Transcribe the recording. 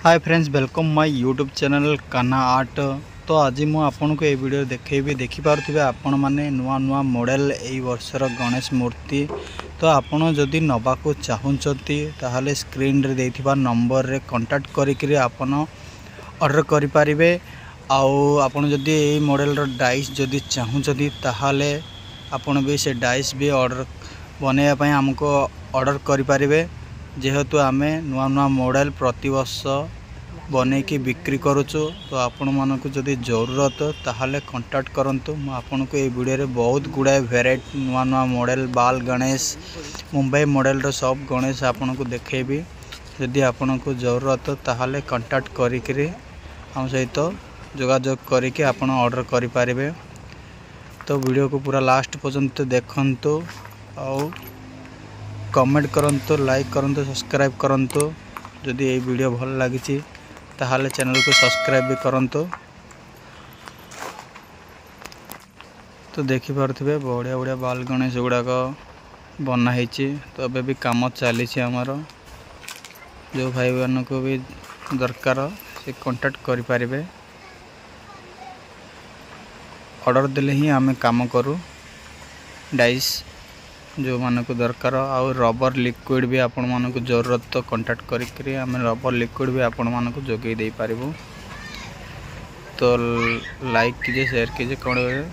Hi friends, welcome my YouTube channel Kanha art. तो आज मु आपन को ये वीडियो देखैबी देखिपारुथिबे आपण माने नुआ नुआ मॉडल एई वर्षर गणेश मूर्ति। तो आपण जदि नबा को चाहुंचती ताहाले स्क्रीन रे देथिबा नंबर रे कांटेक्ट करिकरी आपण ऑर्डर करि पारिबे। आउ आपण जदि एई मॉडल रो डाइस जदि चाहुंचती ताहाले आपण भी से डाइस भी ऑर्डर बनेया पय हमको ऑर्डर करि पारिबे। जेहेतु आमे नुआ नुआ मॉडल प्रति वर्ष बने की बिक्री करुचु। तो आपण मानक जदि जरूरत ताहाले कांटेक्ट करंतु। मु आपन को ए वीडियो रे बहुत गुडा वेराइटी नुआ नुआ मॉडल बाल गणेश मुंबई मॉडल रो सब गणेश आपन को देखेबी। जदि आपन को जरूरत ताहाले कांटेक्ट करिकरी हम सहित जोगाजोग करिके आपन ऑर्डर करि पारिबे। तो वीडियो को पूरा लास्ट पर्यंत देखंतु और कमेंट करंतु, लाइक करंतु, सब्सक्राइब करंतु। जदि ये वीडियो भल लगी ताहाले चैनल को सब्सक्राइब भी करंतु। तो देखि पारुथिबे बढ़िया बढ़िया बाल गणेश गुड़ाक बना होती। तो अबे भी काम चली जो भाई मान को भी दरकार से कांटेक्ट करि पारिबे। ऑर्डर देले ही आमे काम करू। डाइस जो मान को दरकार आउ रबर लिक्विड भी आपण मान को जरूरत तो कांटेक्ट करी आम रबर लिक्विड भी आपण मान को जोगे दे पारिबो। तो लाइक कीजिए, शेयर कीजिए, कमेंट